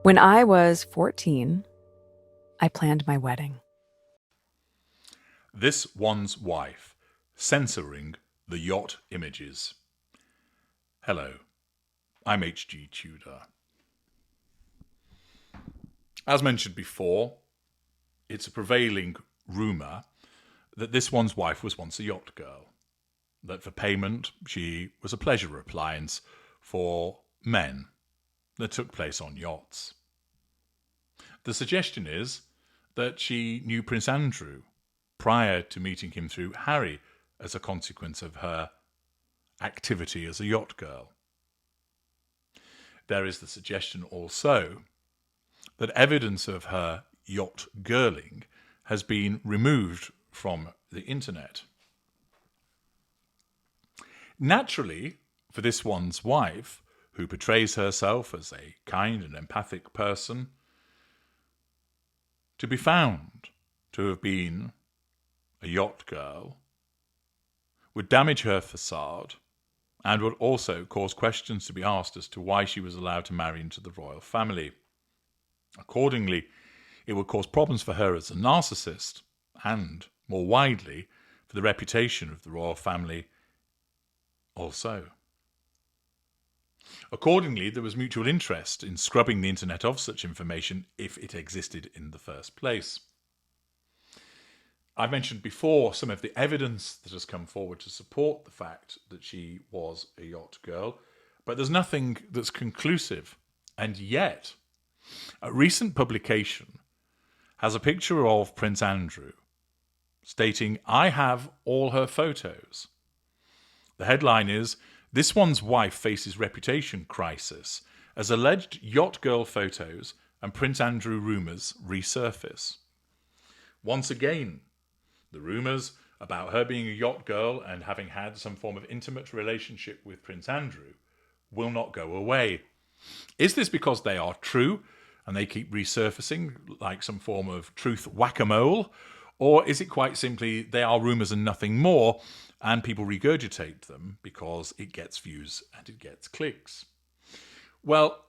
When I was 14, I planned my wedding. This One's Wife, Censoring the Yacht Images. Hello, I'm H.G. Tudor. As mentioned before, it's a prevailing rumour that this one's wife was once a yacht girl, that for payment she was a pleasure appliance for men that took place on yachts. The suggestion is that she knew Prince Andrew prior to meeting him through Harry as a consequence of her activity as a yacht girl. There is the suggestion also that evidence of her yacht girling has been removed from the internet. Naturally, for this one's wife, who portrays herself as a kind and empathic person, to be found to have been a yacht girl would damage her facade and would also cause questions to be asked as to why she was allowed to marry into the royal family. Accordingly, it would cause problems for her as a narcissist and, more widely, for the reputation of the royal family also. Accordingly, there was mutual interest in scrubbing the internet of such information if it existed in the first place. I've mentioned before some of the evidence that has come forward to support the fact that she was a yacht girl, but there's nothing that's conclusive. And yet, a recent publication has a picture of Prince Andrew stating, "I have all her photos." The headline is, "This one's wife faces reputation crisis as alleged yacht girl photos and Prince Andrew rumours resurface." Once again, the rumours about her being a yacht girl and having had some form of intimate relationship with Prince Andrew will not go away. Is this because they are true and they keep resurfacing like some form of truth whack-a-mole? Or is it quite simply they are rumours and nothing more, and people regurgitate them because it gets views and it gets clicks? Well,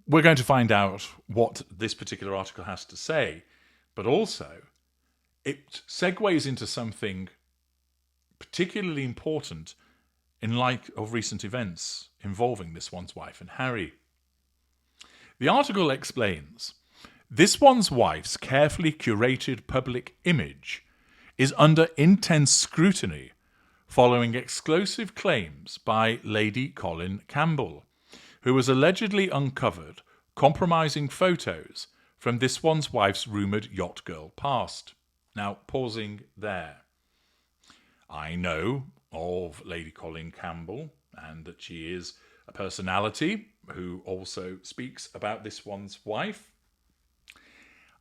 we're going to find out what this particular article has to say, but also it segues into something particularly important in light of recent events involving this one's wife and Harry. The article explains, this one's wife's carefully curated public image is under intense scrutiny following explosive claims by Lady Colin Campbell, who has allegedly uncovered compromising photos from this one's wife's rumoured yacht girl past. Now, pausing there. I know of Lady Colin Campbell and that she is a personality who also speaks about this one's wife.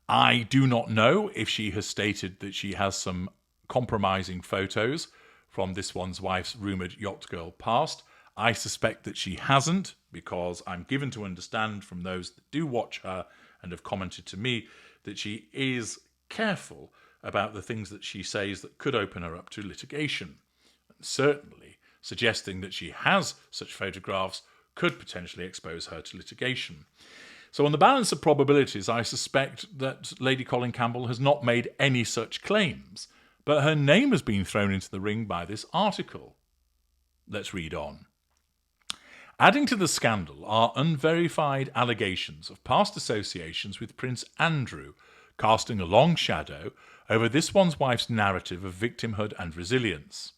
I do not know if she has stated that she has some compromising photos from this one's wife's rumoured yacht girl past. I suspect that she hasn't, because I'm given to understand from those that do watch her and have commented to me that she is careful about the things that she says that could open her up to litigation. And certainly, suggesting that she has such photographs could potentially expose her to litigation. So on the balance of probabilities, I suspect that Lady Colin Campbell has not made any such claims, but her name has been thrown into the ring by this article. Let's read on. Adding to the scandal are unverified allegations of past associations with Prince Andrew, casting a long shadow over this one's wife's narrative of victimhood and resilience.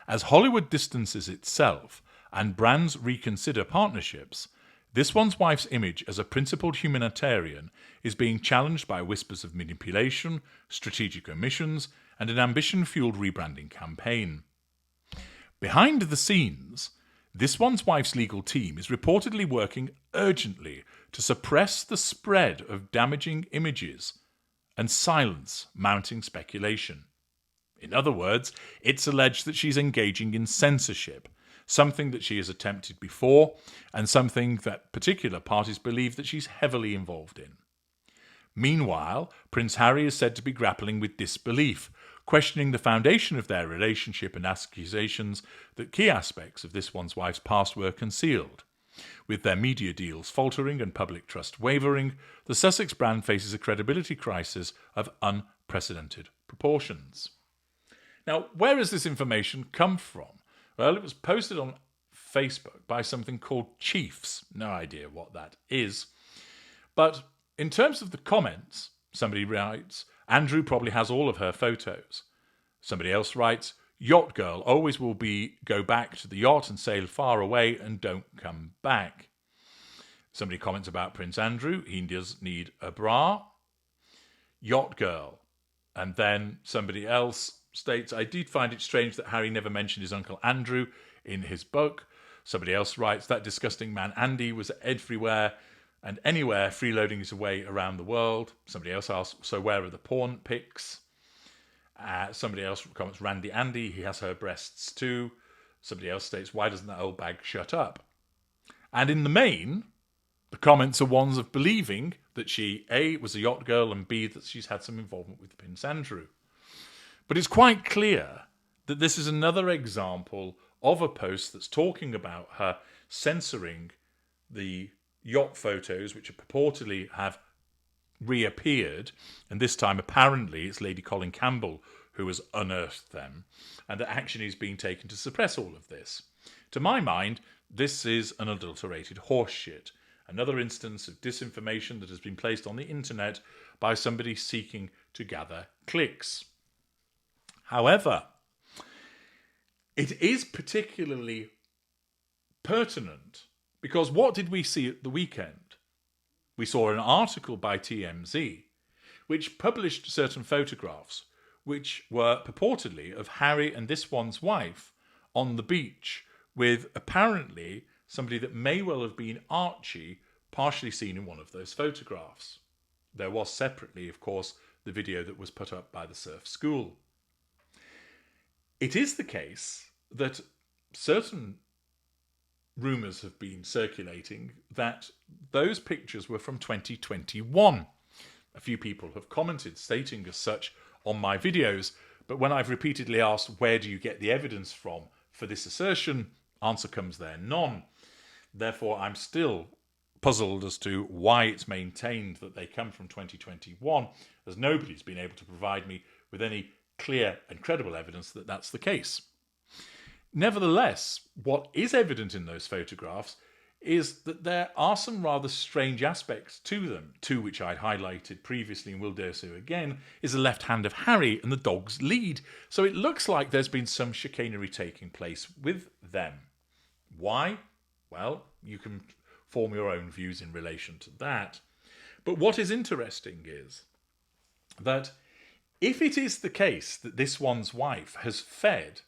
As Hollywood distances itself and brands reconsider partnerships, this one's wife's image as a principled humanitarian is being challenged by whispers of manipulation, strategic omissions, and an ambition-fueled rebranding campaign. Behind the scenes, this one's wife's legal team is reportedly working urgently to suppress the spread of damaging images and silence mounting speculation. In other words, it's alleged that she's engaging in censorship, something that she has attempted before and something that particular parties believe that she's heavily involved in. Meanwhile, Prince Harry is said to be grappling with disbelief, questioning the foundation of their relationship and accusations that key aspects of this one's wife's past were concealed. With their media deals faltering and public trust wavering, the Sussex brand faces a credibility crisis of unprecedented proportions. Now, where has this information come from? Well, it was posted on Facebook by something called Chiefs. No idea what that is. But in terms of the comments, somebody writes, Andrew probably has all of her photos. Somebody else writes, Yacht girl always will go back to the yacht and sail far away and don't come back. Somebody comments about Prince Andrew. He does need a bra. Yacht girl. And then somebody else states, I did find it strange that Harry never mentioned his uncle Andrew in his book. Somebody else writes, that disgusting man Andy was everywhere and anywhere freeloading his way around the world. Somebody else asks, so where are the porn pics? Somebody else comments, Randy Andy, he has her breasts too. Somebody else states, why doesn't that old bag shut up? And in the main, the comments are ones of believing that she, A, was a yacht girl, and B, that she's had some involvement with Prince Andrew. But it's quite clear that this is another example of a post that's talking about her censoring the yacht photos, which purportedly have reappeared, and this time apparently it's Lady Colin Campbell who has unearthed them, and that action is being taken to suppress all of this. To my mind, this is an adulterated horseshit, another instance of disinformation that has been placed on the internet by somebody seeking to gather clicks. However, it is particularly pertinent because what did we see at the weekend? We saw an article by TMZ which published certain photographs which were purportedly of Harry and this one's wife on the beach with apparently somebody that may well have been Archie partially seen in one of those photographs. There was separately, of course, the video that was put up by the surf school. It is the case that certain rumours have been circulating that those pictures were from 2021. A few people have commented stating as such on my videos, but when I've repeatedly asked where do you get the evidence from for this assertion, answer comes there, none. Therefore, I'm still puzzled as to why it's maintained that they come from 2021, as nobody's been able to provide me with any clear and credible evidence that that's the case. Nevertheless, what is evident in those photographs is that there are some rather strange aspects to them, two which I highlighted previously and will do so again, is the left hand of Harry and the dog's lead. So it looks like there's been some chicanery taking place with them. Why? Well, you can form your own views in relation to that. But what is interesting is that if it is the case that this one's wife has fed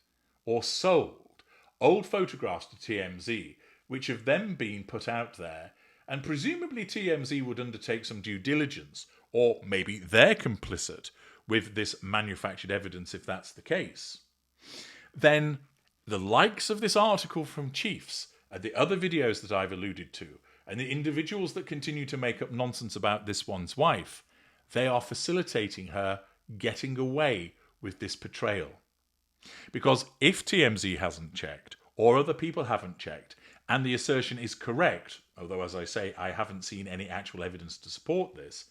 or sold old photographs to TMZ, which have then been put out there, and presumably TMZ would undertake some due diligence, or maybe they're complicit with this manufactured evidence if that's the case, then the likes of this article from Chiefs and the other videos that I've alluded to, and the individuals that continue to make up nonsense about this one's wife, they are facilitating her getting away with this portrayal. Because if TMZ hasn't checked, or other people haven't checked, and the assertion is correct, although as I say, I haven't seen any actual evidence to support this,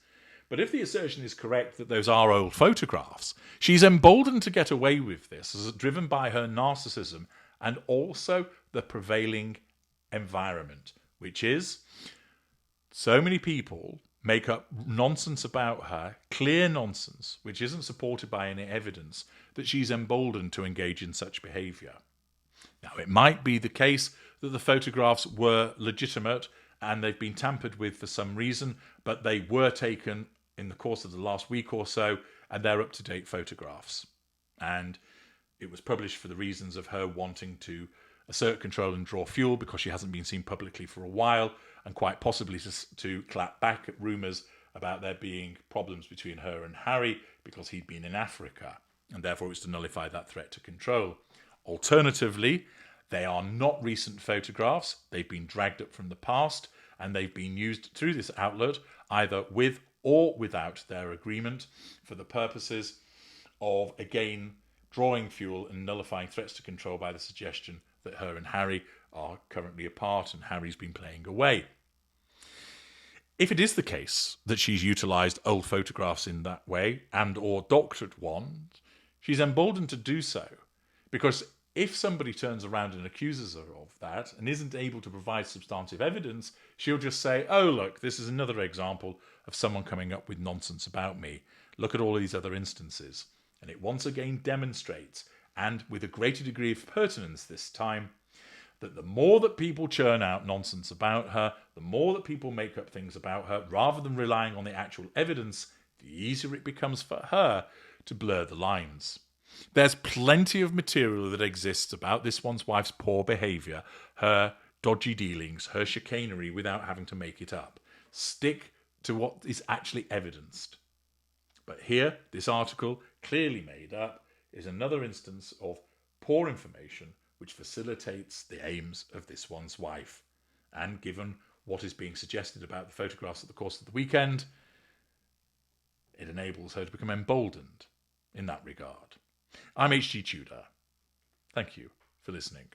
but if the assertion is correct that those are old photographs, she's emboldened to get away with this, as driven by her narcissism and also the prevailing environment, which is so many people make up nonsense about her, clear nonsense, which isn't supported by any evidence, that she's emboldened to engage in such behaviour. Now, it might be the case that the photographs were legitimate and they've been tampered with for some reason, but they were taken in the course of the last week or so, and they're up-to-date photographs. And it was published for the reasons of her wanting to assert control and draw fuel because she hasn't been seen publicly for a while, and quite possibly to clap back at rumours about there being problems between her and Harry because he'd been in Africa, and therefore it was to nullify that threat to control. Alternatively, they are not recent photographs. They've been dragged up from the past, and they've been used through this outlet either with or without their agreement for the purposes of, again, drawing fuel and nullifying threats to control by the suggestion that her and Harry are currently apart and Harry's been playing away. If it is the case that she's utilised old photographs in that way and or doctored ones, she's emboldened to do so, because if somebody turns around and accuses her of that and isn't able to provide substantive evidence, she'll just say, oh, look, this is another example of someone coming up with nonsense about me. Look at all these other instances. And it once again demonstrates, and with a greater degree of pertinence this time, that the more that people churn out nonsense about her, the more that people make up things about her, rather than relying on the actual evidence, the easier it becomes for her to blur the lines. There's plenty of material that exists about this one's wife's poor behaviour, her dodgy dealings, her chicanery, without having to make it up. Stick to what is actually evidenced. But here, this article, clearly made up, is another instance of poor information which facilitates the aims of this one's wife. And given what is being suggested about the photographs at the course of the weekend, it enables her to become emboldened in that regard. I'm H.G. Tudor. Thank you for listening.